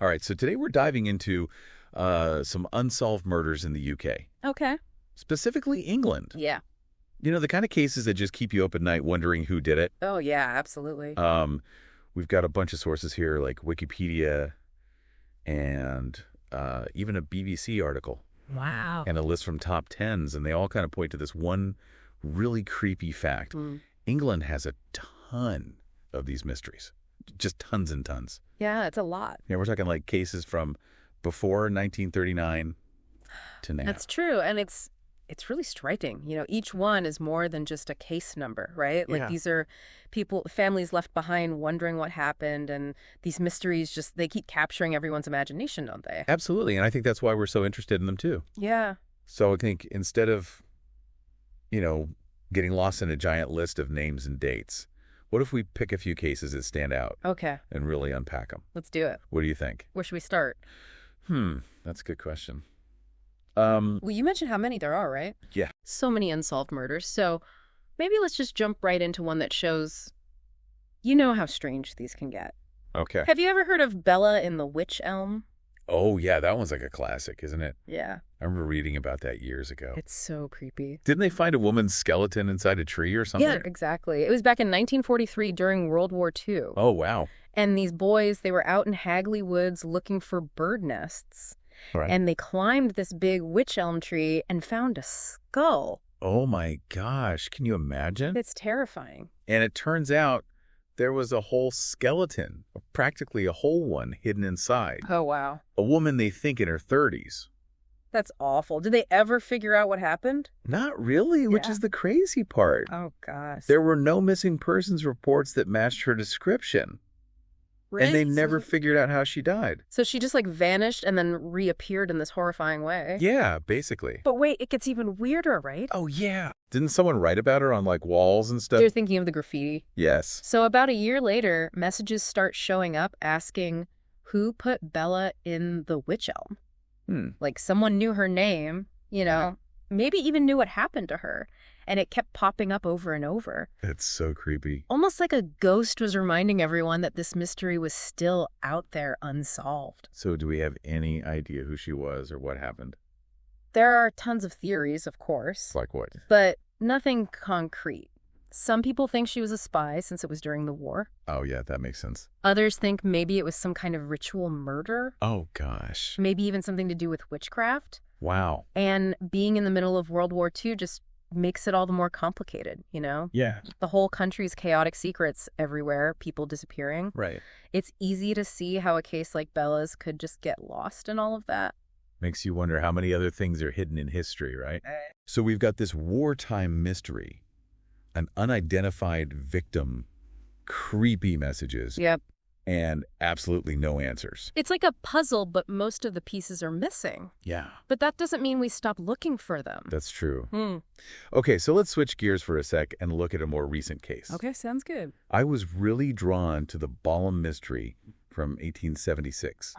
All right, so today we're diving into some unsolved murders in the UK, Okay. specifically England. Yeah. You know, the kind of cases that just keep you up at night wondering who did it. Oh, yeah, absolutely. We've got a bunch of sources here like Wikipedia and even a BBC article Wow. and a list from top tens, and they all kind of point to this one really creepy fact. England has a ton of these mysteries, just tons and tons. Yeah, it's a lot. Yeah, we're talking like cases from before 1939 to now. That's true. And it's really striking. You know, each one is more than just a case number, right? Like Yeah. these are families left behind wondering what happened, and these mysteries they keep capturing everyone's imagination, don't they? Absolutely, and I think that's why we're so interested in them too. Yeah. So I think instead of, getting lost in a giant list of names and dates, what if we pick a few cases that stand out Okay. and really unpack them? Let's do it. What do you think? Where should we start? That's a good question. Well, you mentioned how many there are, right? Yeah. So many unsolved murders. So maybe let's just jump right into one that shows, how strange these can get. Okay. Have you ever heard of Bella in the Wych Elm? Oh, yeah, that one's like a classic, isn't it? Yeah. I remember reading about that years ago. It's so creepy. Didn't they find a woman's skeleton inside a tree or something? Yeah, exactly. It was back in 1943 during World War II. Oh, wow. And these boys, they were out in Hagley Woods looking for bird nests. Right. And they climbed this big wych elm tree and found a skull. Oh, my gosh. Can you imagine? It's terrifying. And it turns out there was a whole skeleton, practically a whole one, hidden inside. Oh, wow. A woman they think in her 30s. That's awful. Did they ever figure out what happened? Not really, which Yeah. is the crazy part. Oh, gosh. There were no missing persons reports that matched her description. And they never figured out how she died. So she just vanished and then reappeared in this horrifying way? Yeah, basically. But wait, it gets even weirder, right? Oh, yeah. Didn't someone write about her on walls and stuff? You're thinking of the graffiti. Yes. So about a year later, messages start showing up asking who put Bella in the wych elm. Like someone knew her name, maybe even knew what happened to her. And it kept popping up over and over. It's so creepy. Almost like a ghost was reminding everyone that this mystery was still out there unsolved. So do we have any idea who she was or what happened? There are tons of theories, of course. Like what? But nothing concrete. Some people think she was a spy since it was during the war. Oh, yeah, that makes sense. Others think maybe it was some kind of ritual murder. Oh, gosh. Maybe even something to do with witchcraft. Wow. And being in the middle of World War II just makes it all the more complicated, Yeah. The whole country's chaotic secrets everywhere, people disappearing. Right. It's easy to see how a case like Bella's could just get lost in all of that. Makes you wonder how many other things are hidden in history, right? So we've got this wartime mystery, an unidentified victim, creepy messages, Yep. and absolutely no answers. It's like a puzzle, but most of the pieces are missing. Yeah, But that doesn't mean we stop looking for them. that's true. Okay, so let's switch gears for a sec and look at a more recent case. Okay, sounds good. I was really drawn to the Balham mystery from 1876.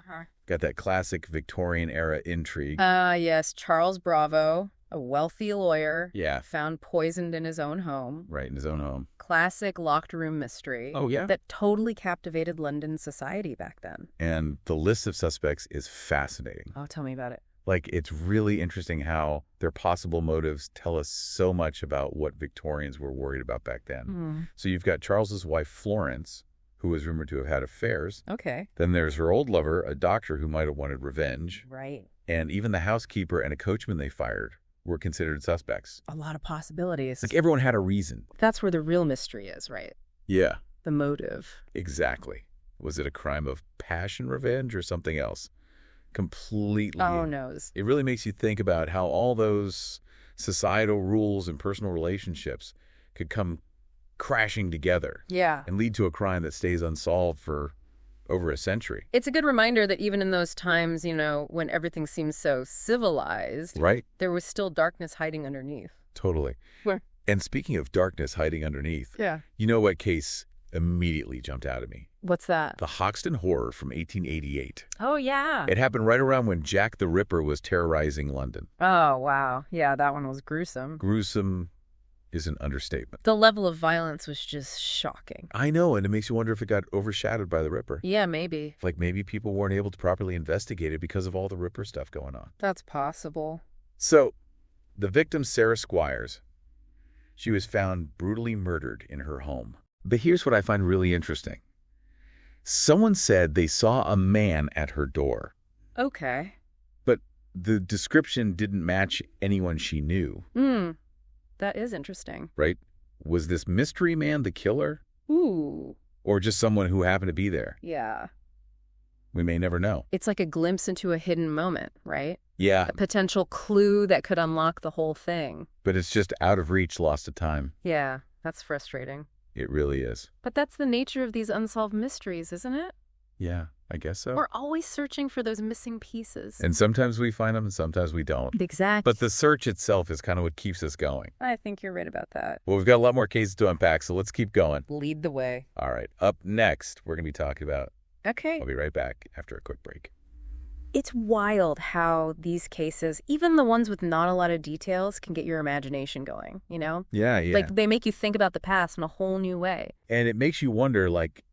Got that classic Victorian-era intrigue. Yes, Charles Bravo, a wealthy lawyer, Yeah. found poisoned in his own home. Right, in his own home. Classic locked room mystery. Oh, yeah? That totally captivated London society back then. And the list of suspects is fascinating. Oh, tell me about it. It's really interesting how their possible motives tell us so much about what Victorians were worried about back then. So you've got Charles's wife, Florence, who was rumored to have had affairs. Okay. Then there's her old lover, a doctor who might have wanted revenge. Right. And even the housekeeper and a coachman they fired were considered suspects. A lot of possibilities. Everyone had a reason. That's where the real mystery is, right? Yeah, The motive. exactly. Was it a crime of passion revenge or something else? Completely. Oh, knows. It really makes you think about how all those societal rules and personal relationships could come crashing together Yeah. and lead to a crime that stays unsolved for over a century. It's a good reminder that even in those times, when everything seems so civilized, Right? there was still darkness hiding underneath. Totally. Where? And speaking of darkness hiding underneath, Yeah. you know what case immediately jumped out at me? What's that? The Hoxton Horror from 1888. Oh, yeah. It happened right around when Jack the Ripper was terrorizing London. Oh, wow. Yeah, that one was gruesome. Gruesome, is an understatement. The level of violence was just shocking. I know, and it makes you wonder if it got overshadowed by the Ripper. Yeah, maybe. Like maybe people weren't able to properly investigate it because of all the Ripper stuff going on. That's possible. So, the victim, Sarah Squires, she was found brutally murdered in her home. But here's what I find really interesting. Someone said they saw a man at her door. Okay. But the description didn't match anyone she knew. That is interesting. Right? Was this mystery man the killer? Ooh. Or just someone who happened to be there? Yeah. We may never know. It's like a glimpse into a hidden moment, right? Yeah. A potential clue that could unlock the whole thing. But it's just out of reach, lost to time. Yeah, that's frustrating. It really is. But that's the nature of these unsolved mysteries, isn't it? Yeah, I guess so. We're always searching for those missing pieces. And sometimes we find them and sometimes we don't. Exactly. But the search itself is kind of what keeps us going. I think you're right about that. Well, we've got a lot more cases to unpack, so let's keep going. Lead the way. All right. Up next, we're going to be talking about... Okay. I'll be right back after a quick break. It's wild how these cases, even the ones with not a lot of details, can get your imagination going, you know? Yeah. Like, they make you think about the past in a whole new way. And it makes you wonder, like,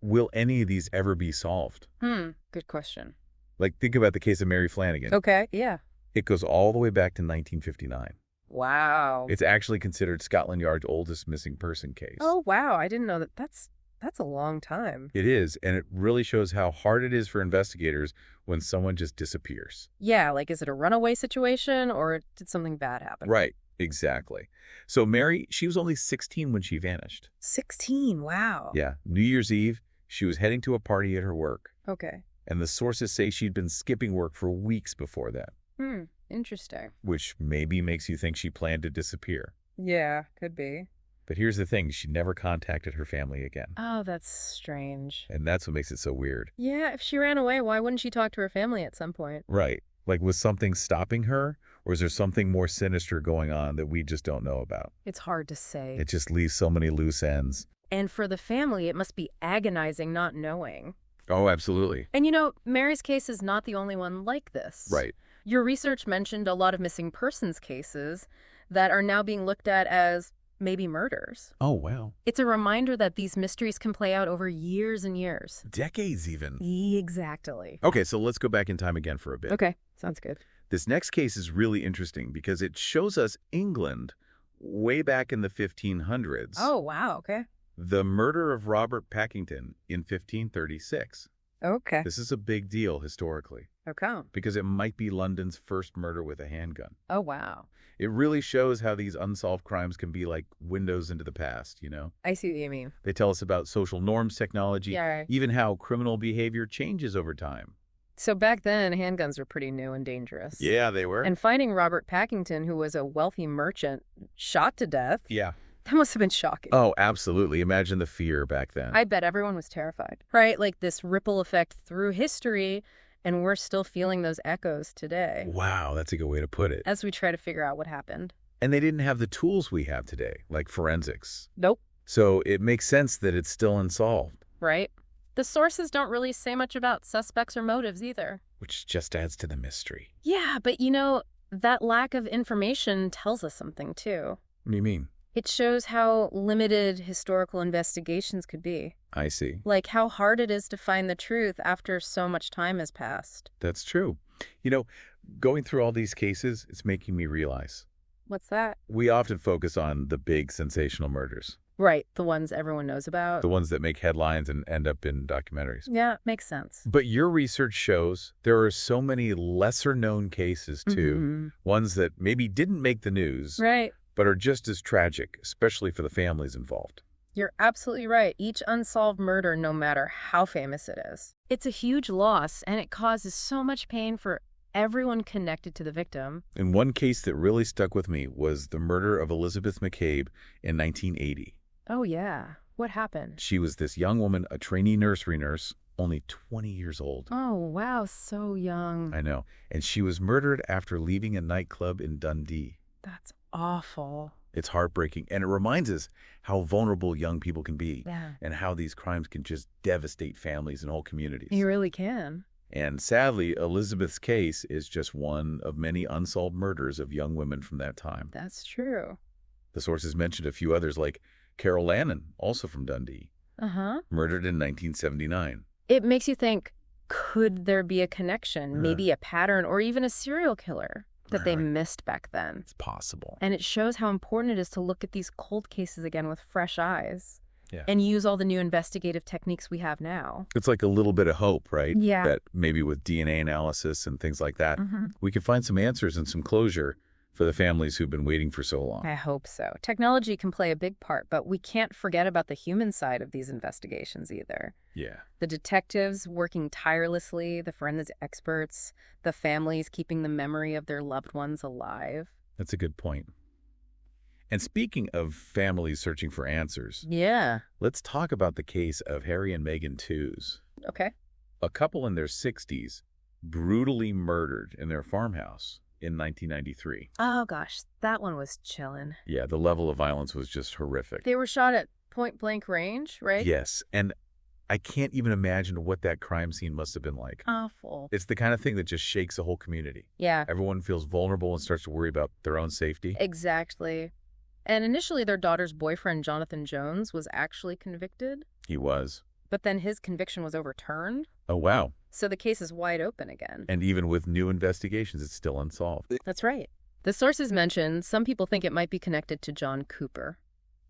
will any of these ever be solved? Good question. Like, think about the case of Mary Flanagan. Okay, yeah. It goes all the way back to 1959. Wow. It's actually considered Scotland Yard's oldest missing person case. Oh, wow. I didn't know that. That's a long time. It is, and it really shows how hard it is for investigators when someone just disappears. Yeah, like, is it a runaway situation or did something bad happen? Right, exactly. So Mary, she was only 16 when she vanished. 16, wow. Yeah, New Year's Eve, she was heading to a party at her work. Okay. And the sources say she'd been skipping work for weeks before that. Interesting. Which maybe makes you think she planned to disappear. Yeah, could be. But here's the thing, she never contacted her family again. Oh, that's strange. And that's what makes it so weird. Yeah, if she ran away, why wouldn't she talk to her family at some point? Right. Like, was something stopping her? Or is there something more sinister going on that we just don't know about? It's hard to say. It just leaves so many loose ends. And for the family, it must be agonizing not knowing. Oh, absolutely. And you know, Mary's case is not the only one like this. Right. Your research mentioned a lot of missing persons cases that are now being looked at as maybe murders. Oh, wow. It's a reminder that these mysteries can play out over years and years. Decades even. Exactly. Okay, so let's go back in time again for a bit. Okay, sounds good. This next case is really interesting because it shows us England way back in the 1500s. Oh, wow, okay. The murder of Robert Packington in 1536. Okay. This is a big deal historically Okay. because it might be London's first murder with a handgun. Oh, wow. It really shows how these unsolved crimes can be like windows into the past, you know? I see what you mean. They tell us about social norms, technology, Yeah, right. even how criminal behavior changes over time. So back then, handguns were pretty new and dangerous. Yeah, they were. And finding Robert Packington, who was a wealthy merchant, shot to death, yeah. that must have been shocking. Oh, absolutely. Imagine the fear back then. I bet everyone was terrified. Right? Like this ripple effect through history, and we're still feeling those echoes today. Wow, that's a good way to put it. As we try to figure out what happened. And they didn't have the tools we have today, like forensics. Nope. So it makes sense that it's still unsolved. Right? The sources don't really say much about suspects or motives either. Which just adds to the mystery. Yeah, but you know, that lack of information tells us something too. What do you mean? It shows how limited historical investigations could be. I see. Like how hard it is to find the truth after so much time has passed. That's true. You know, going through all these cases, it's making me realize. What's that? We often focus on the big sensational murders. Right, the ones everyone knows about. The ones that make headlines and end up in documentaries. Yeah, makes sense. But your research shows there are so many lesser-known cases, too. Ones that maybe didn't make the news. Right. But are just as tragic, especially for the families involved. You're absolutely right. Each unsolved murder, no matter how famous it is, it's a huge loss, and it causes so much pain for everyone connected to the victim. And one case that really stuck with me was the murder of Elizabeth McCabe in 1980. Oh, yeah. What happened? She was this young woman, a trainee nursery nurse, only 20 years old. Oh, wow, so young. I know. And she was murdered after leaving a nightclub in Dundee. That's awful. It's heartbreaking, and it reminds us how vulnerable young people can be. Yeah. And how these crimes can just devastate families and whole communities. You really can. And sadly, Elizabeth's case is just one of many unsolved murders of young women from that time. That's true. The sources mentioned a few others like Carol Lannon, also from Dundee, murdered in 1979. It makes you think, could there be a connection, maybe a pattern, or even a serial killer that they missed back then? It's possible. And it shows how important it is to look at these cold cases again with fresh eyes. Yeah. And use all the new investigative techniques we have now. It's like a little bit of hope, right? Yeah. That maybe with DNA analysis and things like that, we can find some answers and some closure for the families who've been waiting for so long. I hope so. Technology can play a big part, but we can't forget about the human side of these investigations either. Yeah. The detectives working tirelessly, the forensic experts, the families keeping the memory of their loved ones alive. That's a good point. And speaking of families searching for answers, let's talk about the case of Harry and Meghan Tewes. Okay. A couple in their 60s brutally murdered in their farmhouse in 1993. Oh, gosh, that one was chillin'. Yeah, the level of violence was just horrific. They were shot at point-blank range, right? Yes, and I can't even imagine what that crime scene must have been like. Awful. It's the kind of thing that just shakes the whole community. Yeah. Everyone feels vulnerable and starts to worry about their own safety. Exactly. And initially, their daughter's boyfriend, Jonathan Jones, was actually convicted. He was. But then his conviction was overturned. Oh, wow. So the case is wide open again. And even with new investigations, it's still unsolved. That's right. The sources mention some people think it might be connected to John Cooper.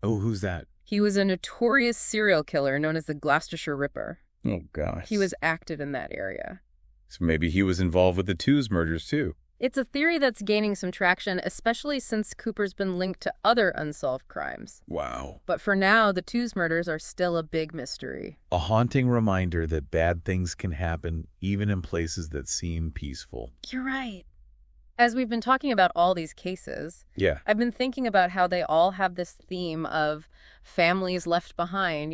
Oh, who's that? He was a notorious serial killer known as the Gloucestershire Ripper. Oh, gosh. He was active in that area. So maybe he was involved with the Tewes murders, too. It's a theory that's gaining some traction, especially since Cooper's been linked to other unsolved crimes. Wow. But for now, the Tewes murders are still a big mystery. A haunting reminder that bad things can happen even in places that seem peaceful. You're right. As we've been talking about all these cases, I've been thinking about how they all have this theme of families left behind,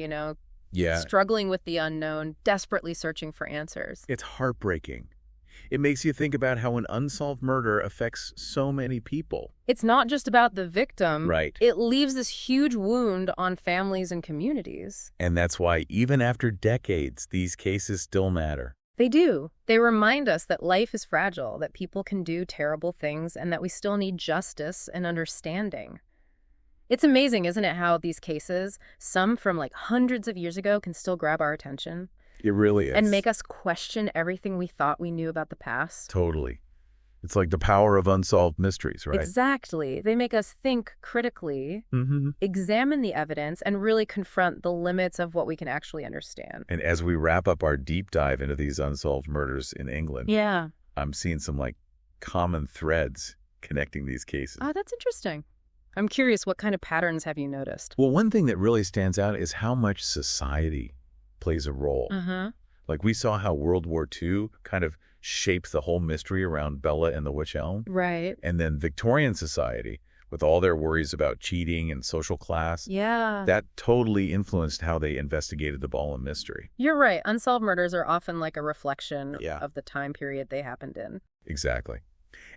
struggling with the unknown, desperately searching for answers. It's heartbreaking. It makes you think about how an unsolved murder affects so many people. It's not just about the victim. Right. It leaves this huge wound on families and communities. And that's why even after decades, these cases still matter. They do. They remind us that life is fragile, that people can do terrible things, and that we still need justice and understanding. It's amazing, isn't it, how these cases, some from like hundreds of years ago, can still grab our attention? It really is. And make us question everything we thought we knew about the past. Totally. It's like the power of unsolved mysteries, right? Exactly. They make us think critically, examine the evidence, and really confront the limits of what we can actually understand. And as we wrap up our deep dive into these unsolved murders in England, I'm seeing some common threads connecting these cases. Oh, that's interesting. I'm curious, what kind of patterns have you noticed? Well, one thing that really stands out is how much society plays a role. Like we saw how World War II kind of shaped the whole mystery around Bella and the Wych Elm. Right. And then Victorian society, with all their worries about cheating and social class, that totally influenced how they investigated the Ballin mystery. You're right. Unsolved murders are often like a reflection Yeah. of the time period they happened in. Exactly.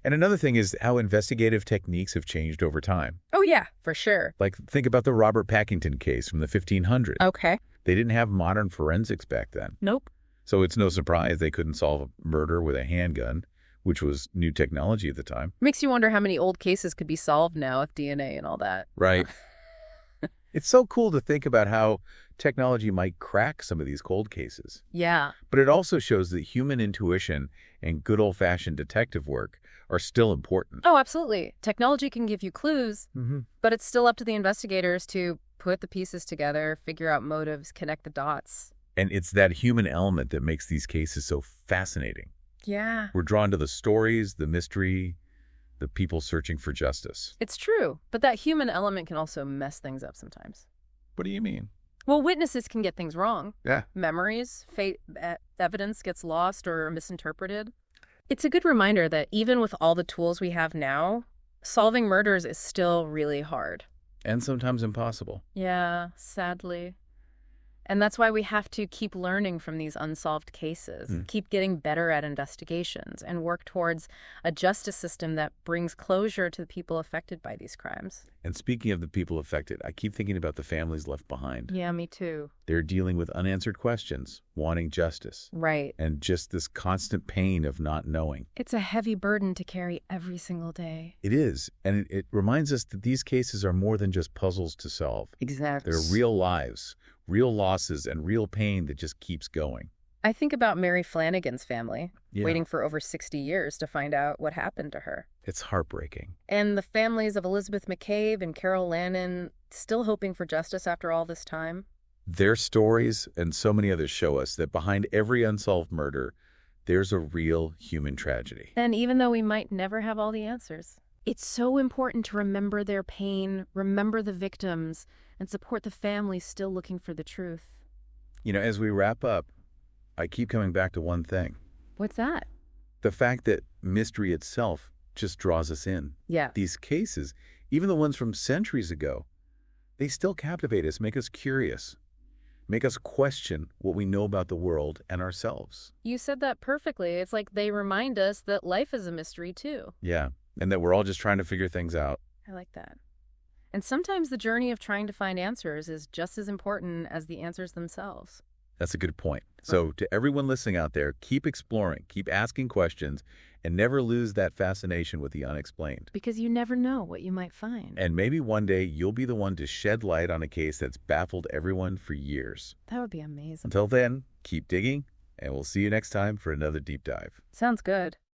And another thing is how investigative techniques have changed over time. Oh, yeah, for sure. Like, think about the Robert Packington case from the 1500s. Okay. They didn't have modern forensics back then. Nope. So it's no surprise they couldn't solve a murder with a handgun, which was new technology at the time. Makes you wonder how many old cases could be solved now with DNA and all that. Right. It's so cool to think about how technology might crack some of these cold cases. Yeah. But it also shows that human intuition and good old-fashioned detective work are still important. Oh, absolutely. Technology can give you clues, but it's still up to the investigators to put the pieces together, figure out motives, connect the dots. And it's that human element that makes these cases so fascinating. Yeah. We're drawn to the stories, the mystery, the people searching for justice. It's true, but that human element can also mess things up sometimes. What do you mean? Well, witnesses can get things wrong. Yeah. Memories, evidence gets lost or misinterpreted. It's a good reminder that even with all the tools we have now, solving murders is still really hard. And sometimes impossible. Yeah, sadly. And that's why we have to keep learning from these unsolved cases, keep getting better at investigations, and work towards a justice system that brings closure to the people affected by these crimes. And speaking of the people affected, I keep thinking about the families left behind. Yeah, me too. They're dealing with unanswered questions, wanting justice. Right. And just this constant pain of not knowing. It's a heavy burden to carry every single day. It is. And it reminds us that these cases are more than just puzzles to solve. Exactly. They're real lives, real losses, and real pain that just keeps going. I think about Mary Flanagan's family, waiting for over 60 years to find out what happened to her. It's heartbreaking. And the families of Elizabeth McCabe and Carol Lannon still hoping for justice after all this time. Their stories and so many others show us that behind every unsolved murder, there's a real human tragedy. And even though we might never have all the answers, it's so important to remember their pain, remember the victims, and support the families still looking for the truth. You know, as we wrap up, I keep coming back to one thing. What's that? The fact that mystery itself just draws us in. Yeah. These cases, even the ones from centuries ago, they still captivate us, make us curious, make us question what we know about the world and ourselves. You said that perfectly. It's like they remind us that life is a mystery, too. Yeah, and that we're all just trying to figure things out. I like that. And sometimes the journey of trying to find answers is just as important as the answers themselves. That's a good point. So to everyone listening out there, keep exploring, keep asking questions, and never lose that fascination with the unexplained. Because you never know what you might find. And maybe one day you'll be the one to shed light on a case that's baffled everyone for years. That would be amazing. Until then, keep digging, and we'll see you next time for another deep dive. Sounds good.